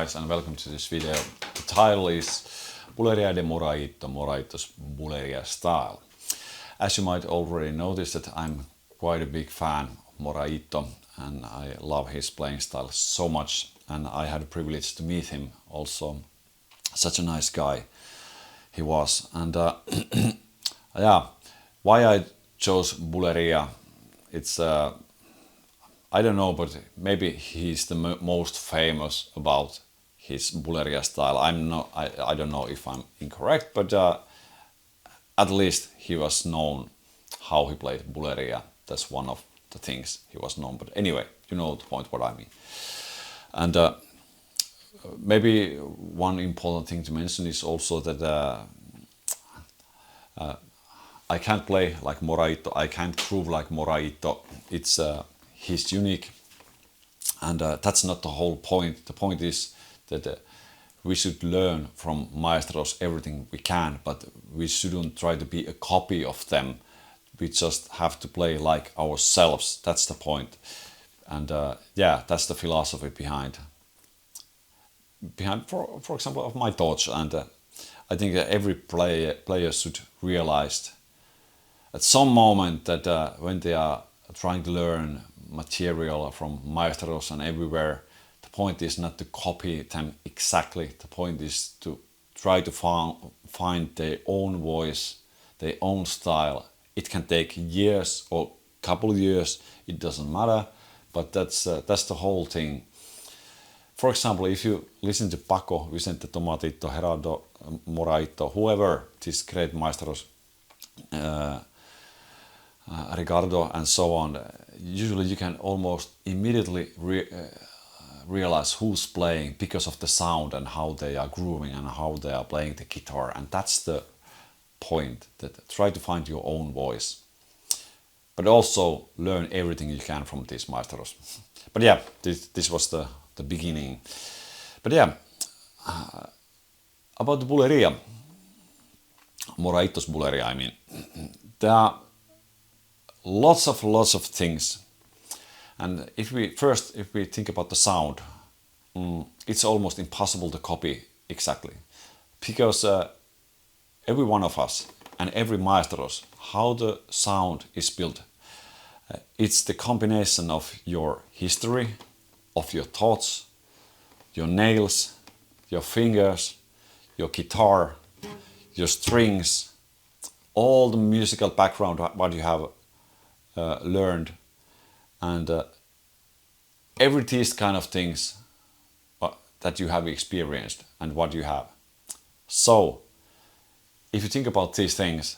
guys and welcome to this video. The title is Bulerías de Moraíto, Moraíto's Bulería style. As you might already notice that I'm quite a big fan of Moraíto and I love his playing style so much, and I had the privilege to meet him also. Such a nice guy he was. And yeah, why I chose Bulería, it's I don't know, but maybe he's the most famous about his Bulería style. I don't know if I'm incorrect, but at least he was known how he played Bulería. That's one of the things he was known. But anyway, you know the point what I mean. And maybe one important thing to mention is also that I can't play like Moraíto. I can't groove like Moraíto. It's he's unique, and that's not the whole point. The point is that we should learn from maestros everything we can, but we shouldn't try to be a copy of them. We just have to play like ourselves. That's the point. And yeah, that's the philosophy behind for example of my thoughts. And I think that every player should realize at some moment that when they are trying to learn material from maestros and everywhere, the point is not to copy them exactly. The point is to try to find their own voice, their own style. It can take years or couple of years, it doesn't matter, but that's the whole thing. For example, if you listen to Paco, Vicente Tomatito, Gerardo Moraíto, whoever, these great maestros, Ricardo and so on, usually you can almost immediately realize who's playing because of the sound and how they are grooving and how they are playing the guitar. And that's the point, that try to find your own voice, but also learn everything you can from these maestros. But yeah, this was the beginning. But yeah, about the Bulería, Moraíto's Bulería, I mean, there are lots of things. And if we think about the sound, it's almost impossible to copy exactly, because every one of us and every maestros, how the sound is built, it's the combination of your history, of your thoughts, your nails, your fingers, your guitar, your strings, all the musical background what you have learned, and every these kind of things that you have experienced and what you have. So if you think about these things,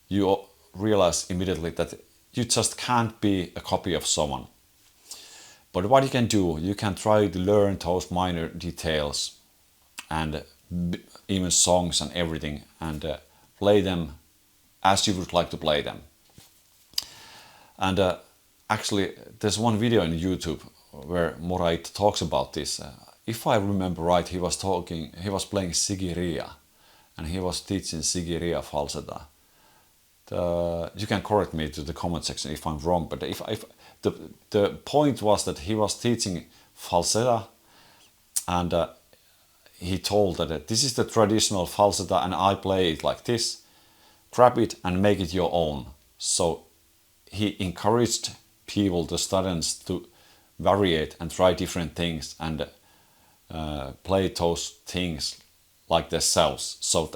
you realize immediately that you just can't be a copy of someone. But what you can do, you can try to learn those minor details and even songs and everything, and play them as you would like to play them. And actually, there's one video on YouTube where Moraíto talks about this. If I remember right, he was playing Sigiria, and he was teaching Sigiria falseta. You can correct me to the comment section if I'm wrong, but if the point was that he was teaching falseta, and he told that this is the traditional falseta and I play it like this. Grab it and make it your own. So he encouraged people, the students, to variate and try different things and play those things like themselves. So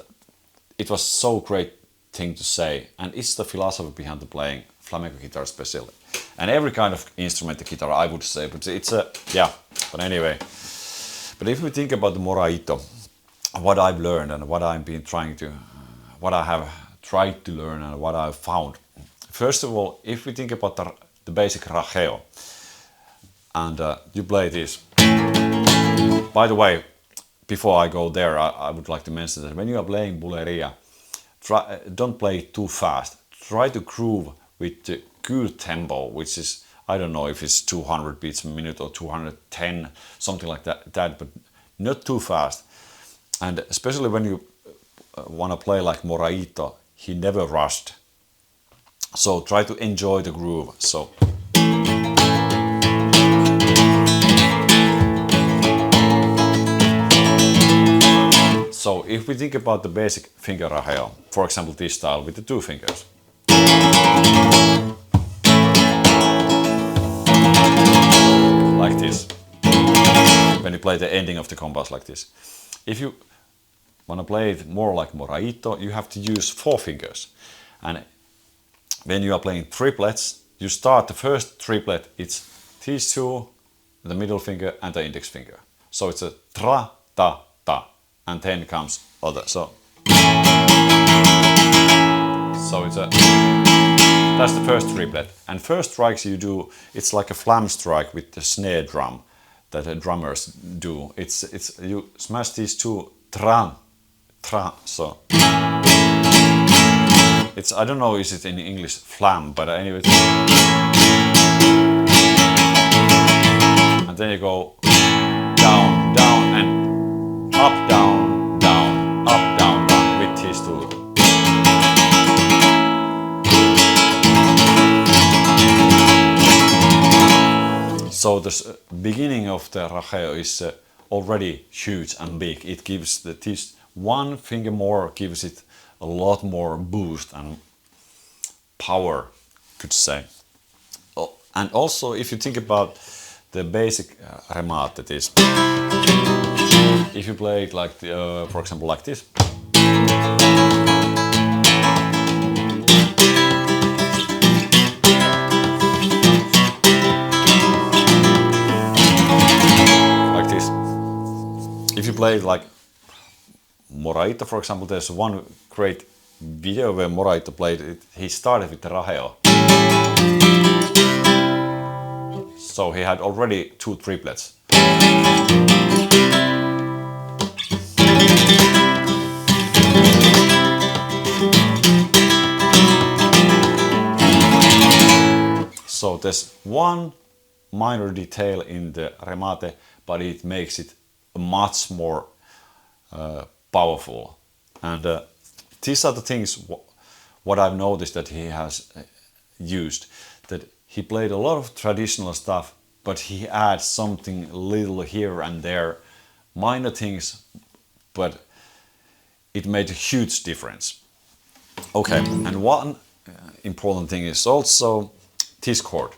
it was so great thing to say, and it's the philosophy behind the playing flamenco guitar especially, and every kind of instrument, the guitar, I would say. But it's yeah. But anyway, but if we think about the Moraíto, what I've learned and what I've been what I have tried to learn and what I've found. First of all, if we think about the basic rajeo, and you play this. By the way, before I go there, I would like to mention that when you are playing Bulería, don't play too fast. Try to groove with the good tempo, which is, I don't know if it's 200 beats a minute or 210, something like that, but not too fast. And especially when you want to play like Moraíto, he never rushed. So try to enjoy the groove. So So if we think about the basic finger arreo, for example this style with the 2 fingers. Like this. When you play the ending of the Compás like this. If you want to play it more like Moraíto, you have to use 4 fingers. And when you are playing triplets, you start the first triplet, it's these 2, the middle finger and the index finger. So it's a tra, ta, ta, and then comes other. So it's a, that's the first triplet. And first strikes you do, it's like a flam strike with the snare drum that the drummers do. It's you smash these 2 tra, tra, so. It's, I don't know is it in English flam, but anyway. And then you go down, down, and up, down, down, up, down, down with these 2. So the beginning of the arreo is already huge and big. It gives this 1 finger more, gives it a lot more boost and power, could say. Oh, and also if you think about the basic remate, that is, if you play it like, for example, like this. Like this. If you play it like Moraíto, for example, there's one great video where Moraíto played it. He started with the arreo. So he had already 2 triplets. So there's one minor detail in the remate, but it makes it much more powerful. And these are the things what I've noticed that he has used, that he played a lot of traditional stuff, but he adds something little here and there, minor things, but it made a huge difference. Okay, and one important thing is also this chord.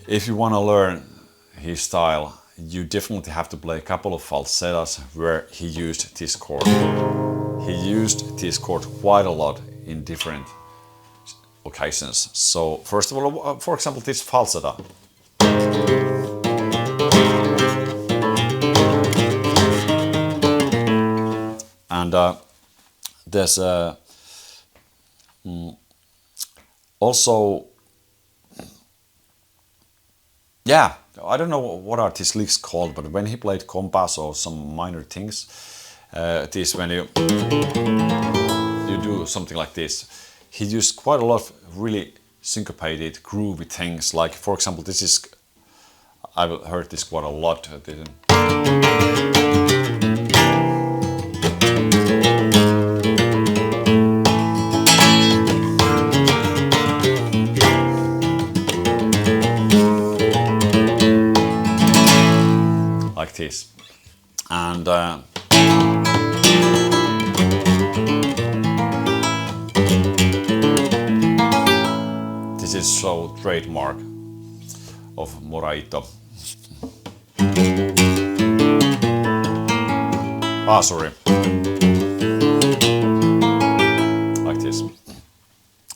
If you want to learn his style, you definitely have to play a couple of falsettos where he used this chord. He used this chord quite a lot in different occasions. So first of all, for example, this falsetto. And there's also, yeah, I don't know what are these licks called, but when he played Compás or some minor things, this when you do something like this, he used quite a lot of really syncopated, groovy things. Like, for example, this is, I've heard this quite a lot. Like this. And this is so trademark of Moraíto. Sorry. Like this.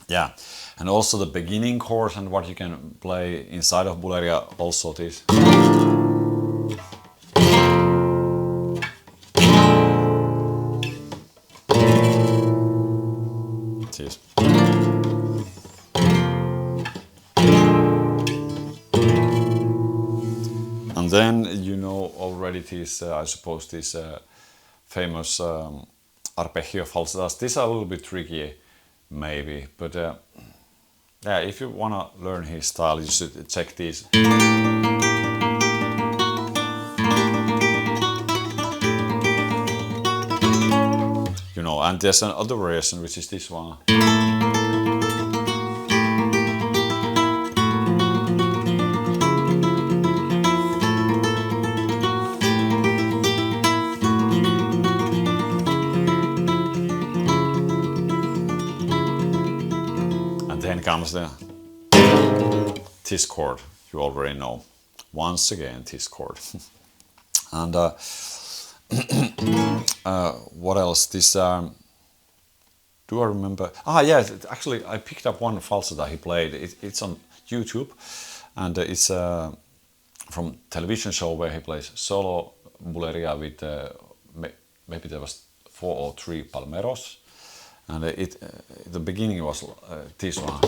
Yeah. And also the beginning chords and what you can play inside of Bulerías, also this. This. And then you know already this, I suppose, this famous arpeggio falsettos. These are a little bit tricky, maybe, but yeah, if you want to learn his style, you should check these. You know, and there's another version, which is this one. then comes the this chord, you already know. Once again, this chord. And what else? This, do I remember? Yeah, actually I picked up one falsetto he played. It's on YouTube, and it's from television show where he plays solo Bulería with maybe there was 4 or 3 palmeros, and the beginning was this one.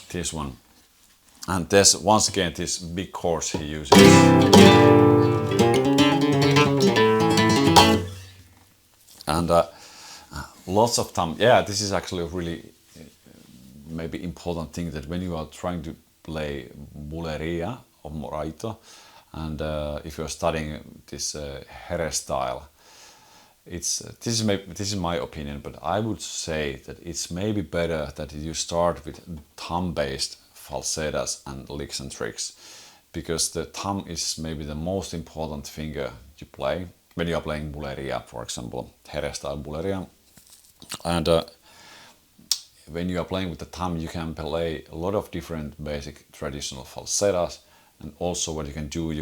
This one. And there's once again this big chords he uses. And lots of time. Yeah, this is actually a really maybe important thing, that when you are trying to play Bulería or Moraíto, and if you're studying this Jerez style, this is my opinion, but I would say that it's maybe better that you start with thumb-based falsettas and licks and tricks, because the thumb is maybe the most important finger you play when you are playing Bulería, for example, Jerez style Bulería. And when you are playing with the thumb, you can play a lot of different basic traditional falsettas, and also what you can do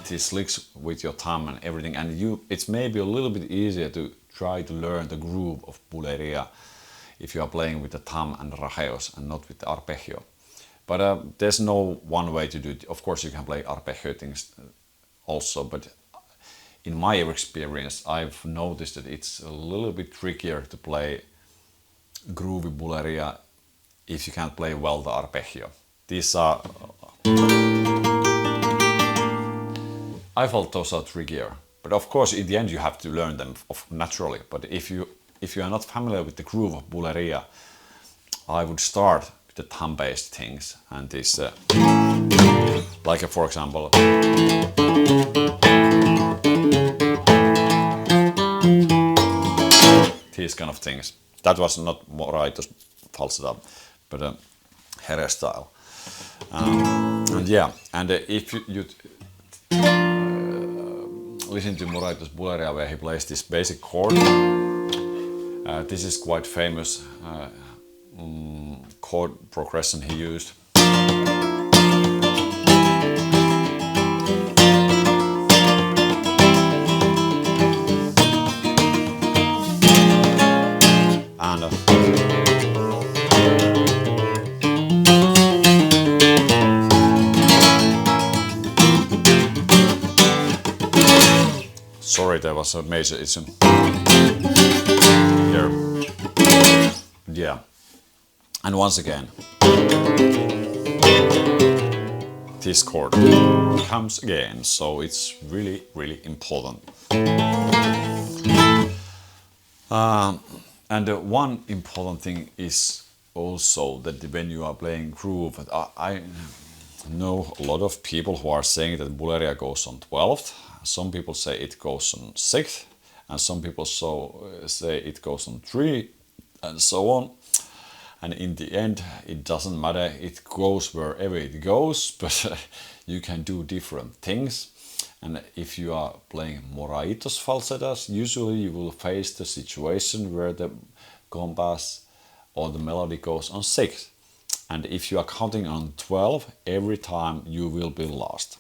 these licks with your thumb and everything, and it's maybe a little bit easier to try to learn the groove of Bulería if you are playing with the thumb and rajeos and not with the arpeggio. But there's no one way to do it. Of course you can play arpeggio things also, but in my experience I've noticed that it's a little bit trickier to play groovy Bulería if you can't play well the arpeggio. These are I felt those are trickier, but of course in the end you have to learn them naturally. But if you are not familiar with the groove of Bulería, I would start with the thumb-based things, and this like for example these kind of things. That was not Moraito's falsetto, but Jerez style. And yeah, and if you listen to Moraito's Bulería, where he plays this basic chord. This is quite famous chord progression he used. And sorry, there was a major issue here. Yeah, and once again this chord comes again, so it's really important. And one important thing is also that when you are playing groove, I know a lot of people who are saying that Bulería goes on 12th. Some people say it goes on 6th, and some people say it goes on 3, and so on. And in the end, it doesn't matter. It goes wherever it goes, but you can do different things. And if you are playing Moraito's falsettas, usually you will face the situation where the Compás or the melody goes on 6. And if you are counting on 12, every time you will be lost.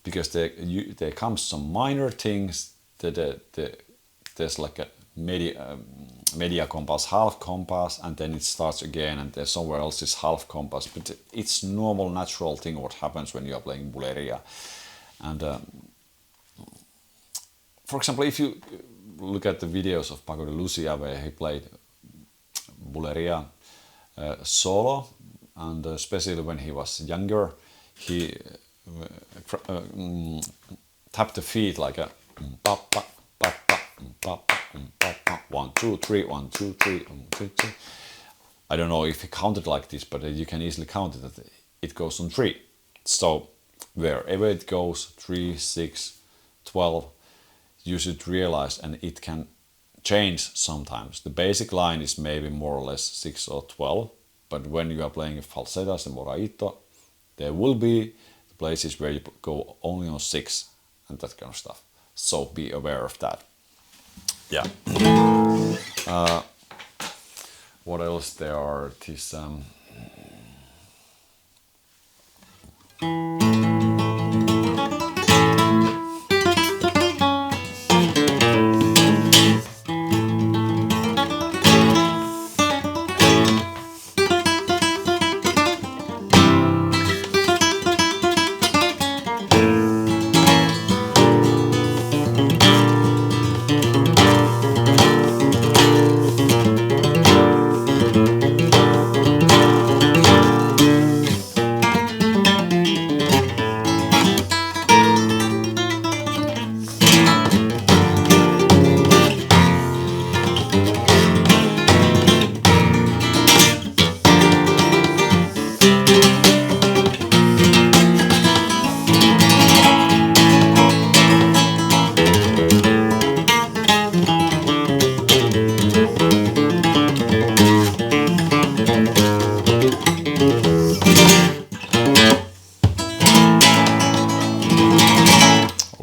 Because there comes some minor things, there's like a media compass, half compass, and then it starts again, and there's somewhere else is half compass. But it's normal, natural thing what happens when you are playing Bulería. And for example, if you look at the videos of Paco de Lucia where he played Bulería solo, and especially when he was younger, he tapped the feet like a 1, 2, 3, 1, 2, 3, 1, 2, 3. I don't know if he counted like this, but you can easily count it that it goes on 3. So wherever it goes, 3, 6, 12, you should realize, and it can change sometimes. The basic line is maybe more or less 6 or 12, but when you are playing falsettas and Moraíto, there will be places where you go only on 6 and that kind of stuff. So be aware of that. Yeah. What else there are? This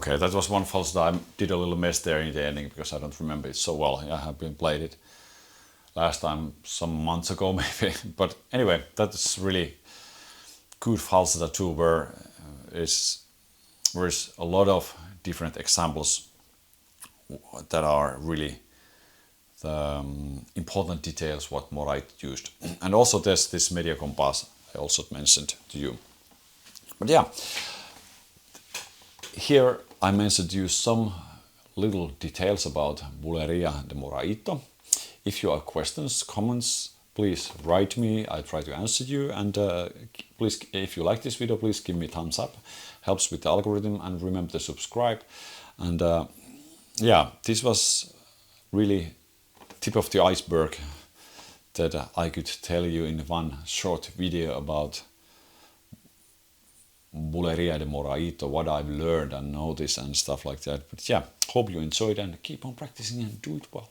okay, that was one falsetto. I did a little mess there in the ending because I don't remember it so well. I have been played it last time some months ago maybe. But anyway, that's really good falsetto too, where there's a lot of different examples that are really the important details what Moraíto used. And also there's this media Compás I also mentioned to you. But yeah, here I mentioned to you some little details about Bulería de Moraíto. If you have questions, comments, please write me. I try to answer you. And please, if you like this video, please give me a thumbs up. Helps with the algorithm. And remember to subscribe. And yeah, this was really tip of the iceberg that I could tell you in one short video about Bulería de Moraíto, what I've learned and noticed and stuff like that. But yeah, hope you enjoyed and keep on practicing and do it well.